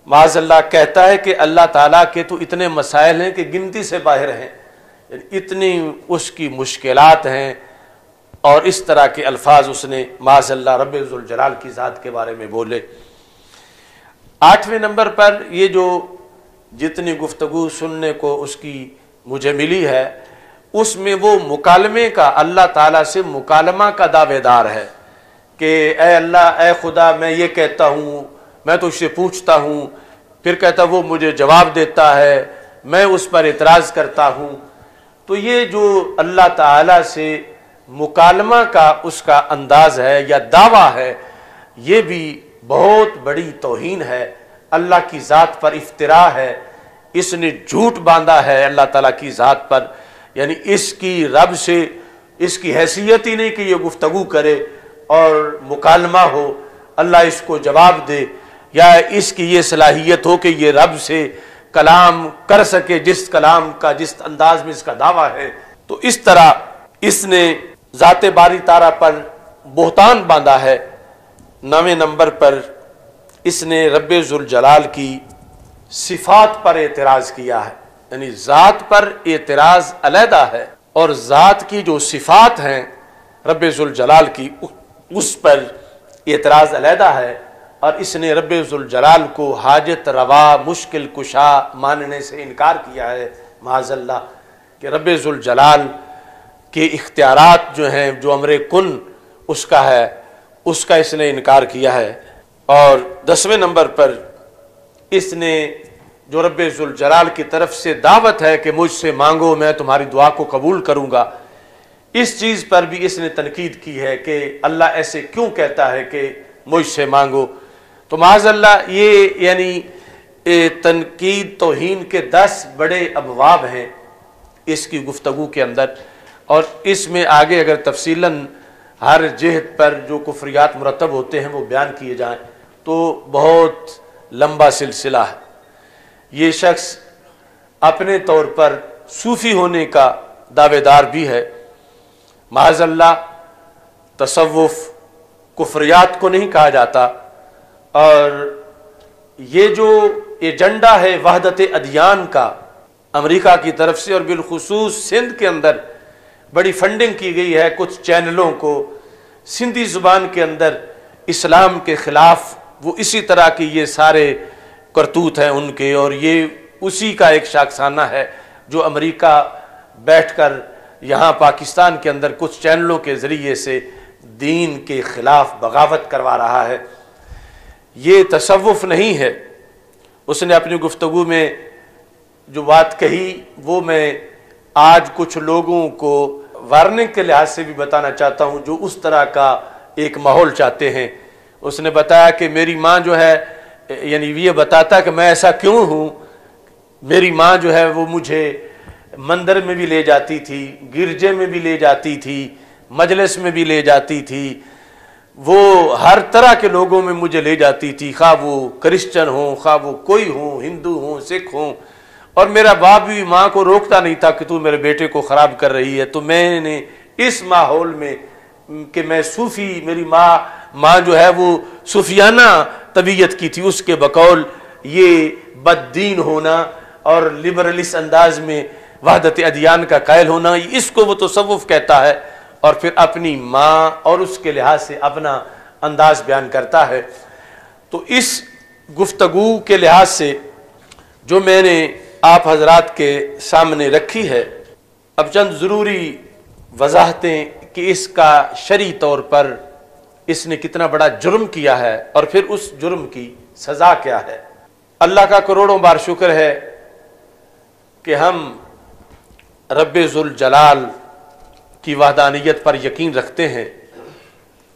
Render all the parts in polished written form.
معاذ اللہ کہتا ہے کہ اللہ تعالیٰ کے تو اتنے مسائل ہیں کہ گنتی سے باہر ہیں، اتنی اس کی مشکلات ہیں، اور اس طرح کے الفاظ اس نے معاذ اللہ رب ذوالجلال کی ذات کے بارے میں بولے۔ 8ویں نمبر پر یہ جو جتنی گفتگو سننے کو اس کی مجھے ملی ہے، اس میں وہ مکالمے کا، اللہ تعالیٰ سے مکالمہ کا دعوے دار ہے کہ اے اللہ، اے خدا، میں یہ کہتا ہوں، میں تو اس سے پوچھتا ہوں، پھر کہتا وہ مجھے جواب دیتا ہے، میں اس پر اعتراض کرتا ہوں۔ تو یہ جو اللہ تعالیٰ سے مکالمہ کا اس کا انداز ہے یا دعویٰ ہے، یہ بھی بہت بڑی توہین ہے، اللہ کی ذات پر افتراء ہے، اس نے جھوٹ باندھا ہے اللہ تعالیٰ کی ذات پر، یعنی اس کی رب سے اس کی حیثیت ہی نہیں کہ یہ گفتگو کرے اور مکالمہ ہو، اللہ اس کو جواب دے، یا اس کی یہ صلاحیت ہو کہ یہ رب سے کلام کر سکے، جس کلام کا، جس انداز میں اس کا دعویٰ ہے۔ تو اس طرح اس نے ذات باری تعالیٰ پر بہتان باندھا ہے۔ 9ویں نمبر پر اس نے رب ذوالجلال کی صفات پر اعتراض کیا ہے، یعنی ذات پر اعتراض علیحدہ ہے، اور ذات کی جو صفات ہیں رب ذوالجلال کی، اس پر اعتراض علیحدہ ہے، اور اس نے رب ذوالجلال کو حاجت روا، مشکل کشا ماننے سے انکار کیا ہے، معاذ اللہ، کہ رب ذوالجلال کے اختیارات جو ہیں، جو امر کن اس کا ہے، اس کا اس نے انکار کیا ہے۔ اور 10ویں نمبر پر اس نے جو رب ذوالجلال کی طرف سے دعوت ہے کہ مجھ سے مانگو، میں تمہاری دعا کو قبول کروں گا، اس چیز پر بھی اس نے تنقید کی ہے کہ اللہ ایسے کیوں کہتا ہے کہ مجھ سے مانگو۔ تو معاذ اللہ یہ یعنی تنقید توہین کے 10 بڑے ابواب ہیں اس کی گفتگو کے اندر، اور اس میں آگے اگر تفصیلاً ہر جہت پر جو کفریات مرتب ہوتے ہیں وہ بیان کیے جائیں تو بہت لمبا سلسلہ ہے۔ یہ شخص اپنے طور پر صوفی ہونے کا دعوے دار بھی ہے، معاذ اللہ تصوف کفریات کو نہیں کہا جاتا، اور یہ جو ایجنڈا ہے وحدت ادیان کا امریکہ کی طرف سے، اور بالخصوص سندھ کے اندر بڑی فنڈنگ کی گئی ہے کچھ چینلوں کو سندھی زبان کے اندر اسلام کے خلاف، وہ اسی طرح کی یہ سارے کرتوت ہیں ان کے، اور یہ اسی کا ایک شاخسانہ ہے جو امریکہ بیٹھ کر یہاں پاکستان کے اندر کچھ چینلوں کے ذریعے سے دین کے خلاف بغاوت کروا رہا ہے۔ یہ تصوف نہیں ہے۔ اس نے اپنی گفتگو میں جو بات کہی وہ میں آج کچھ لوگوں کو وارننگ کے لحاظ سے بھی بتانا چاہتا ہوں جو اس طرح کا ایک ماحول چاہتے ہیں۔ اس نے بتایا کہ میری ماں جو ہے، یعنی یہ بتاتا کہ میں ایسا کیوں ہوں، میری ماں جو ہے وہ مجھے مندر میں بھی لے جاتی تھی، گرجے میں بھی لے جاتی تھی، مجلس میں بھی لے جاتی تھی، وہ ہر طرح کے لوگوں میں مجھے لے جاتی تھی، خواہ وہ کرسچن ہوں، خواہ وہ کوئی ہوں، ہندو ہوں، سکھ ہوں، اور میرا باپ بھی ماں کو روکتا نہیں تھا کہ تو میرے بیٹے کو خراب کر رہی ہے۔ تو میں نے اس ماحول میں کہ میں صوفی، میری ماں جو ہے وہ صوفیانہ طبیعت کی تھی، اس کے بقول یہ بد دین ہونا اور لبرلس انداز میں وحدت ادیان کا قائل ہونا، اس کو وہ تصوف کہتا ہے، اور پھر اپنی ماں اور اس کے لحاظ سے اپنا انداز بیان کرتا ہے۔ تو اس گفتگو کے لحاظ سے جو میں نے آپ حضرات کے سامنے رکھی ہے، اب چند ضروری وضاحتیں کہ اس کا شرعی طور پر اس نے کتنا بڑا جرم کیا ہے اور پھر اس جرم کی سزا کیا ہے۔ اللہ کا کروڑوں بار شکر ہے کہ ہم رب ذوالجلال کی وحدانیت پر یقین رکھتے ہیں،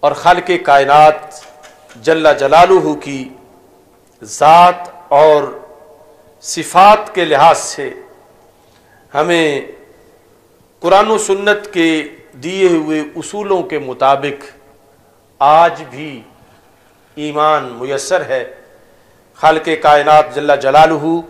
اور خالق کائنات جل جلالہ کی ذات اور صفات کے لحاظ سے ہمیں قرآن و سنت کے دیے ہوئے اصولوں کے مطابق آج بھی ایمان میسر ہے۔ خالق کائنات جل جلالہ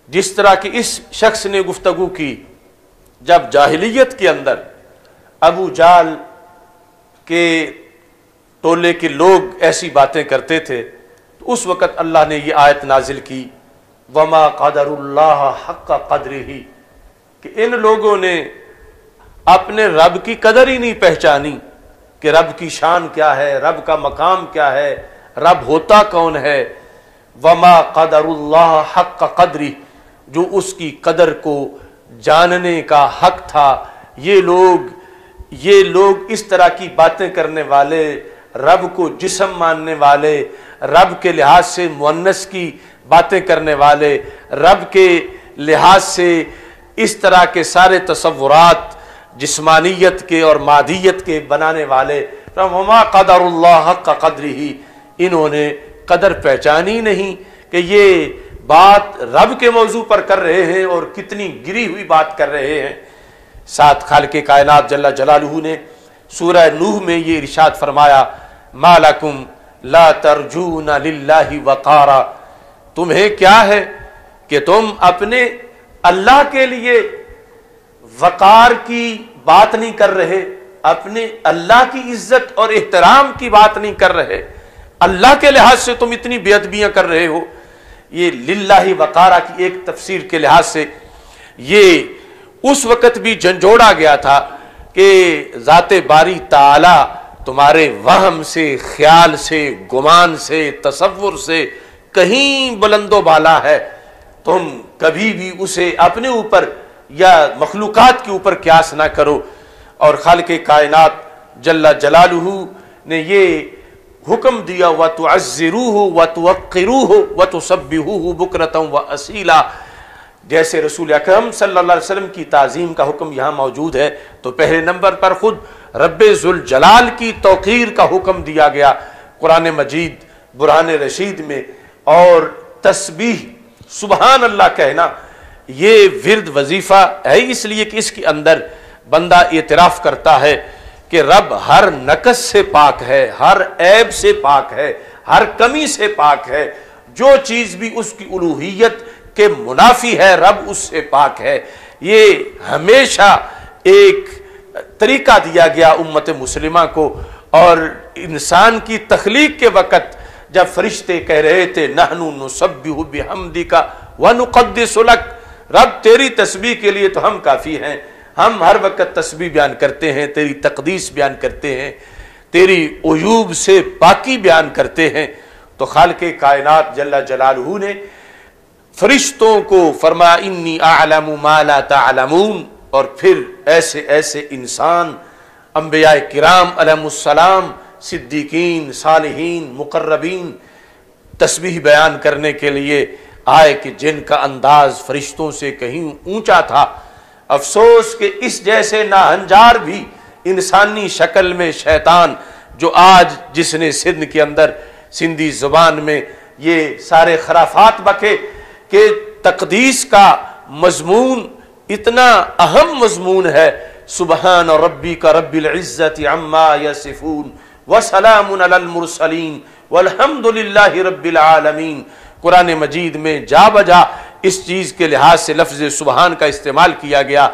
جس طرح کی اس شخص نے گفتگو کی جب جاہلیت کے اندر ابو جہل کے ٹولے کے لوگ ایسی باتیں کرتے تھے، تو اس وقت اللہ نے یہ آیت نازل کی وما قدر اللہ حق قدرہ، کہ ان لوگوں نے اپنے رب کی قدر ہی نہیں پہچانی کہ رب کی شان کیا ہے، رب کا مقام کیا ہے، رب ہوتا کون ہے۔ وما قدر اللہ حق قدرہ، جو اس کی قدر کو جاننے کا حق تھا۔ یہ لوگ اس طرح کی باتیں کرنے والے، رب کو جسم ماننے والے، رب کے لحاظ سے مؤنث کی باتیں کرنے والے، رب کے لحاظ سے اس طرح کے سارے تصورات جسمانیت کے اور مادیت کے بنانے والے، وما قدر اللہ حق قدرہ، انہوں نے قدر پہچانی نہیں کہ یہ بات رب کے موضوع پر کر رہے ہیں اور کتنی گری ہوئی بات کر رہے ہیں۔ ساتھ خالق کائنات جل جلالہ نے سورہ نوح میں یہ ارشاد فرمایا ما لکم لا ترجون للہ وقارا، تمہیں کیا ہے کہ تم اپنے اللہ کے لیے وقار کی بات نہیں کر رہے، اپنے اللہ کی عزت اور احترام کی بات نہیں کر رہے، اللہ کے لحاظ سے تم اتنی بے ادبیاں کر رہے ہو۔ یہ للہ وقارا کی ایک تفسیر کے لحاظ سے یہ اس وقت بھی جھنجھوڑا گیا تھا کہ ذات باری تعالی تمہارے وہم سے، خیال سے، گمان سے، تصور سے کہیں بلند و بالا ہے، تم کبھی بھی اسے اپنے اوپر یا مخلوقات کے اوپر قیاس نہ کرو۔ اور خالق کائنات جل جلالہ نے یہ حکم دیا وَتُعَزِّرُوهُ وَتُوَقِّرُوهُ وَتُسَبِّحُوهُ بُكْرَةً وَأَصِيلًا، جیسے رسول اکرم صلی اللہ علیہ وسلم کی تعظیم کا حکم یہاں موجود ہے، تو پہلے نمبر پر خود رب ذوالجلال کی توقیر کا حکم دیا گیا قرآن مجید برہان رشید میں۔ اور تسبیح سبحان اللہ کہنا یہ ورد وظیفہ ہے، اس لیے کہ اس کے اندر بندہ اعتراف کرتا ہے کہ رب ہر نقص سے پاک ہے، ہر عیب سے پاک ہے، ہر کمی سے پاک ہے، جو چیز بھی اس کی الوہیت کے منافی ہے رب اس سے پاک ہے۔ یہ ہمیشہ ایک طریقہ دیا گیا امت مسلمہ کو۔ اور انسان کی تخلیق کے وقت جب فرشتے کہہ رہے تھے نحن نسبح بحمدک ونقدس لک، رب تیری تسبیح کے لیے تو ہم کافی ہیں، ہم ہر وقت تسبیح بیان کرتے ہیں، تیری تقدیس بیان کرتے ہیں، تیری عیوب سے پاکی بیان کرتے ہیں۔ تو خالق کائنات جل جلالہ نے فرشتوں کو فرمایا انی اعلم ما لا تعلمون، اور پھر ایسے ایسے انسان انبیاء کرام علیہم السلام، صدیقین، صالحین، مقربین تسبیح بیان کرنے کے لیے آئے کہ جن کا انداز فرشتوں سے کہیں اونچا تھا۔ افسوس کہ اس جیسے ناہنجار بھی انسانی شکل میں شیطان، جو آج جس نے سندھ کے اندر سندھی زبان میں یہ سارے خرافات بکے کہ تقدیس کا مضمون اتنا اہم مضمون ہے، سبحان ربک رب العزت عما یصفون وسلام علی المرسلین والحمد للہ رب العالمین، قرآن مجید میں جا بجا اس چیز کے لحاظ سے لفظ سبحان کا استعمال کیا گیا۔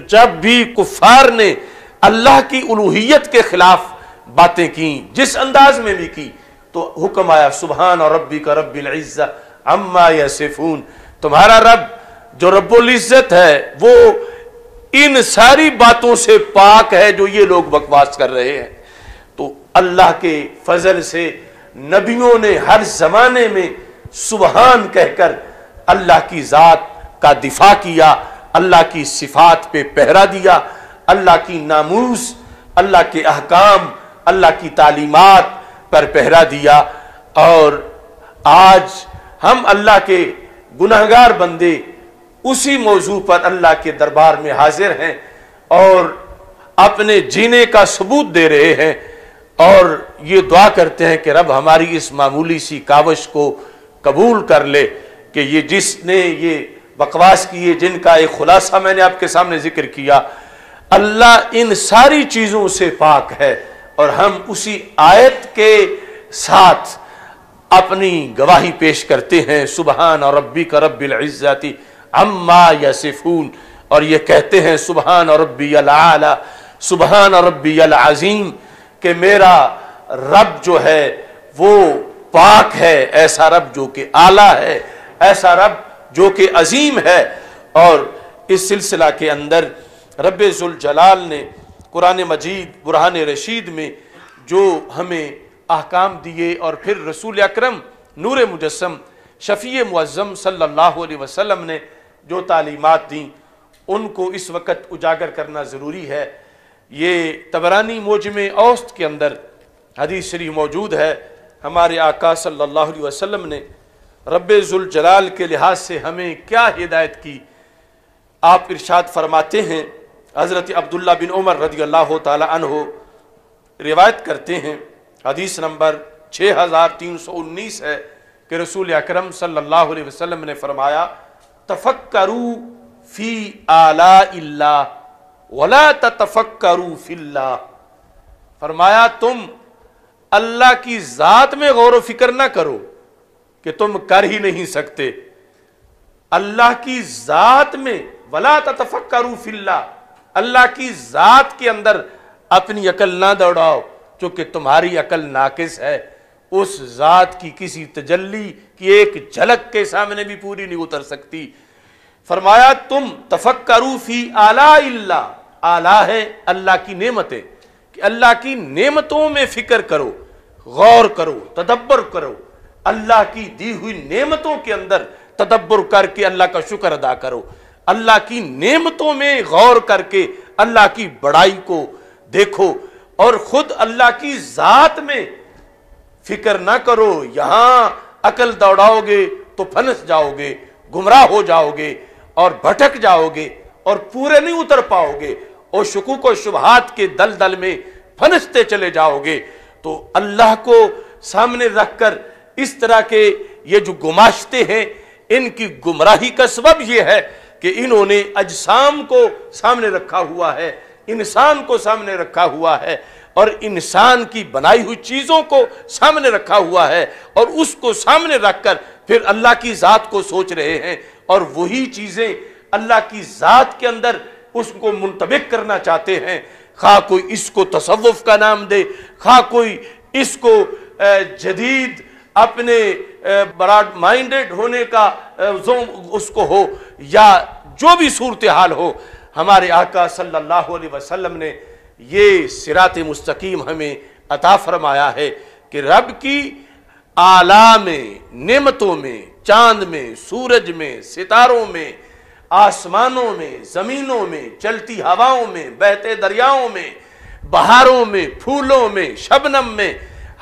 جب بھی کفار نے اللہ کی الوہیت کے خلاف باتیں کی، جس انداز میں بھی کی، تو حکم آیا سبحان ربک رب العزت عما یصفون، تمہارا رب جو رب العزت ہے وہ ان ساری باتوں سے پاک ہے جو یہ لوگ بکواس کر رہے ہیں۔ تو اللہ کے فضل سے نبیوں نے ہر زمانے میں سبحان کہہ کر اللہ کی ذات کا دفاع کیا، اللہ کی صفات پہ پہرا دیا، اللہ کی ناموس، اللہ کے احکام، اللہ کی تعلیمات پر پہرا دیا۔ اور آج ہم اللہ کے گناہگار بندے اسی موضوع پر اللہ کے دربار میں حاضر ہیں اور اپنے جینے کا ثبوت دے رہے ہیں، اور یہ دعا کرتے ہیں کہ رب ہماری اس معمولی سی کاوش کو قبول کر لے کہ یہ جس نے یہ بکواس کیے، جن کا ایک خلاصہ میں نے آپ کے سامنے ذکر کیا، اللہ ان ساری چیزوں سے پاک ہے، اور ہم اسی آیت کے ساتھ اپنی گواہی پیش کرتے ہیں سبحان ربک رب العزت عما یصفون، اور یہ کہتے ہیں سبحان ربی العالی سبحان ربی العظیم، کہ میرا رب جو ہے وہ پاک ہے، ایسا رب جو کہ اعلیٰ ہے، ایسا رب جو کہ عظیم ہے۔ اور اس سلسلہ کے اندر رب ذوالجلال نے قرآن مجید برہان رشید میں جو ہمیں احکام دیے، اور پھر رسول اکرم نور مجسم شفیع معظم صلی اللہ علیہ وسلم نے جو تعلیمات دیں، ان کو اس وقت اجاگر کرنا ضروری ہے۔ یہ طبرانی معجم اوسط کے اندر حدیث شریف موجود ہے، ہمارے آقا صلی اللہ علیہ وسلم نے رب ذوالجلال کے لحاظ سے ہمیں کیا ہدایت کی۔ آپ ارشاد فرماتے ہیں، حضرت عبداللہ بن عمر رضی اللہ تعالی عنہ روایت کرتے ہیں، حدیث نمبر 6319 ہے کہ رسول اکرم صلی اللہ علیہ وسلم نے فرمایا، تفکروا فی آلاء اللہ ولا تتفکروا فی اللہ۔ فرمایا تم اللہ کی ذات میں غور و فکر نہ کرو کہ تم کر ہی نہیں سکتے، اللہ کی ذات میں ولا تتفکروا فی اللہ، اللہ کی ذات کے اندر اپنی عقل نہ دوڑاؤ، چونکہ تمہاری عقل ناقص ہے، اس ذات کی کسی تجلی کی ایک جھلک کے سامنے بھی پوری نہیں اتر سکتی۔ فرمایا تم تفکروا فی آلاء اللہ، آلہ ہے اللہ کی نعمتیں، کہ اللہ کی نعمتوں میں فکر کرو، غور کرو، تدبر کرو، اللہ کی دی ہوئی نعمتوں کے اندر تدبر کر کے اللہ کا شکر ادا کرو، اللہ کی نعمتوں میں غور کر کے اللہ کی بڑائی کو دیکھو، اور خود اللہ کی ذات میں فکر نہ کرو۔ یہاں عقل دوڑاؤ گے تو پھنس جاؤ گے، گمراہ ہو جاؤ گے اور بھٹک جاؤ گے اور پورے نہیں اتر پاؤ گے، اور شکوک و شبہات کے دلدل میں پھنستے چلے جاؤ گے۔ تو اللہ کو سامنے رکھ کر اس طرح کے یہ جو گماشتے ہیں، ان کی گمراہی کا سبب یہ ہے کہ انہوں نے اجسام کو سامنے رکھا ہوا ہے، انسان کو سامنے رکھا ہوا ہے، اور انسان کی بنائی ہوئی چیزوں کو سامنے رکھا ہوا ہے، اور اس کو سامنے رکھ کر پھر اللہ کی ذات کو سوچ رہے ہیں، اور وہی چیزیں اللہ کی ذات کے اندر اس کو منطبق کرنا چاہتے ہیں۔ خواہ کوئی اس کو تصوف کا نام دے، خواہ کوئی اس کو جدید اپنے براڈ مائنڈڈ ہونے کا اس کو ہو، یا جو بھی صورتحال ہو، ہمارے آقا صلی اللہ علیہ وسلم نے یہ صراط مستقیم ہمیں عطا فرمایا ہے کہ رب کی اعلیٰ میں، نعمتوں میں، چاند میں، سورج میں، ستاروں میں، آسمانوں میں، زمینوں میں، چلتی ہواؤں میں، بہتے دریاؤں میں، بہاروں میں، پھولوں میں، شبنم میں،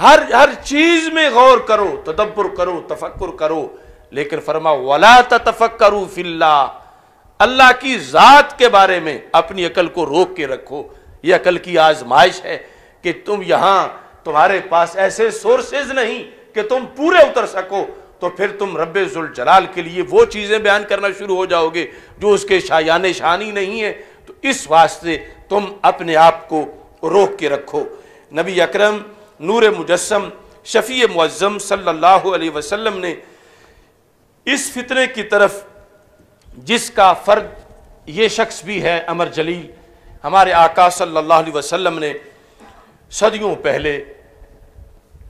ہر چیز میں غور کرو، تدبر کرو، تفکر کرو، لیکن فرما وَلَا تَتَفَكَّرُوا فِي اللَّهِ، اللہ کی ذات کے بارے میں اپنی عقل کو روک کے رکھو۔ یہ عقل کی آزمائش ہے کہ تم یہاں تمہارے پاس ایسے سورسز نہیں کہ تم پورے اتر سکو، تو پھر تم رب ذوالجلال کے لیے وہ چیزیں بیان کرنا شروع ہو جاؤ گے جو اس کے شایان شانی نہیں ہے۔ تو اس واسطے تم اپنے آپ کو روک کے رکھو۔ نبی اکرم نور مجسم شفیع معظم صلی اللہ علیہ وسلم نے اس فتنے کی طرف، جس کا فرد یہ شخص بھی ہے عمر جلیل، ہمارے آقا صلی اللہ علیہ وسلم نے صدیوں پہلے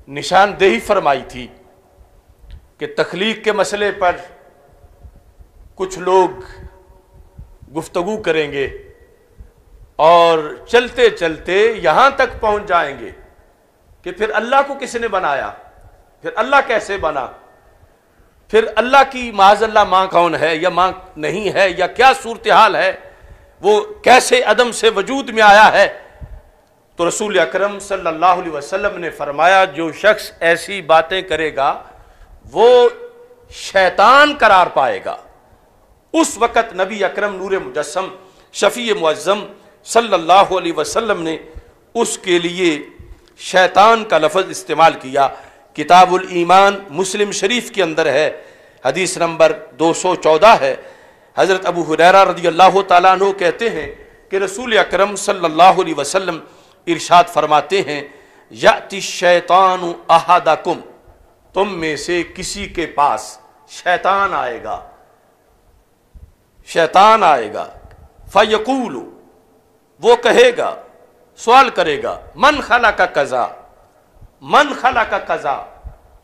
نشاندہی فرمائی تھی کہ تخلیق کے مسئلے پر کچھ لوگ گفتگو کریں گے اور چلتے چلتے یہاں تک پہنچ جائیں گے کہ پھر اللہ کو کس نے بنایا، پھر اللہ کیسے بنا، پھر اللہ کی معاذ اللہ ماں کون ہے یا ماں نہیں ہے، یا کیا صورتحال ہے، وہ کیسے عدم سے وجود میں آیا ہے۔ تو رسول اکرم صلی اللہ علیہ وسلم نے فرمایا جو شخص ایسی باتیں کرے گا وہ شیطان قرار پائے گا۔ اس وقت نبی اکرم نور مجسم شفیع معظم صلی اللہ علیہ وسلم نے اس کے لیے شیطان کا لفظ استعمال کیا۔ کتاب الایمان مسلم شریف کے اندر ہے، حدیث نمبر 214 ہے۔ حضرت ابو ہریرہ رضی اللہ تعالیٰ عنہ کہتے ہیں کہ رسول اکرم صلی اللہ علیہ وسلم ارشاد فرماتے ہیں، یأتی الشیطان احدکم، تم میں سے کسی کے پاس شیطان آئے گا، شیطان آئے گا، فیقول، وہ کہے گا، سوال کرے گا، من خلق کذا، من خلق کذا،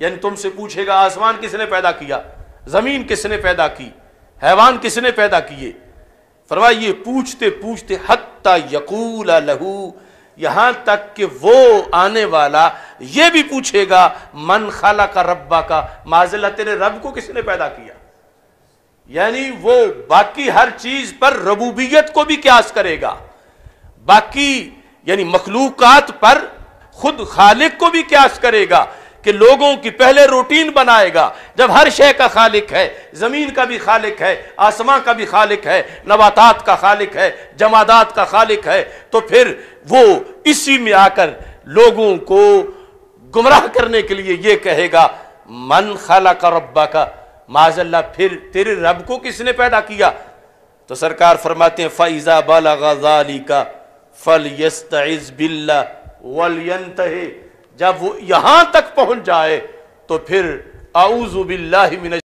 یعنی تم سے پوچھے گا آسمان کس نے پیدا کیا، زمین کس نے پیدا کی، حیوان کس نے پیدا کیے. فرمایا یہ پوچھتے پوچھتے حتی یقول لہو، یہاں تک کہ وہ آنے والا یہ بھی پوچھے گا من خلق ربک، معاذ اللہ تیرے رب کو کس نے پیدا کیا. یعنی وہ باقی ہر چیز پر ربوبیت کو بھی قیاس کرے گا، باقی یعنی مخلوقات پر خود خالق کو بھی قیاس کرے گا کہ لوگوں کی پہلے روٹین بنائے گا. جب ہر شے کا خالق ہے، زمین کا بھی خالق ہے، آسمان کا بھی خالق ہے، نباتات کا خالق ہے، جمادات کا خالق ہے، تو پھر وہ اسی میں آ کر لوگوں کو گمراہ کرنے کے لیے یہ کہے گا من خلق ربک، معاذ اللہ پھر تیرے رب کو کس نے پیدا کیا. تو سرکار فرماتے ہیں فَإِذَا بَلَغَ ذَلِكَ فَلْيَسْتَعِذْ بِاللَّهِ وَلْيَنْتَهِ، جب وہ یہاں تک پہنچ جائے تو پھر اعوذ باللہ من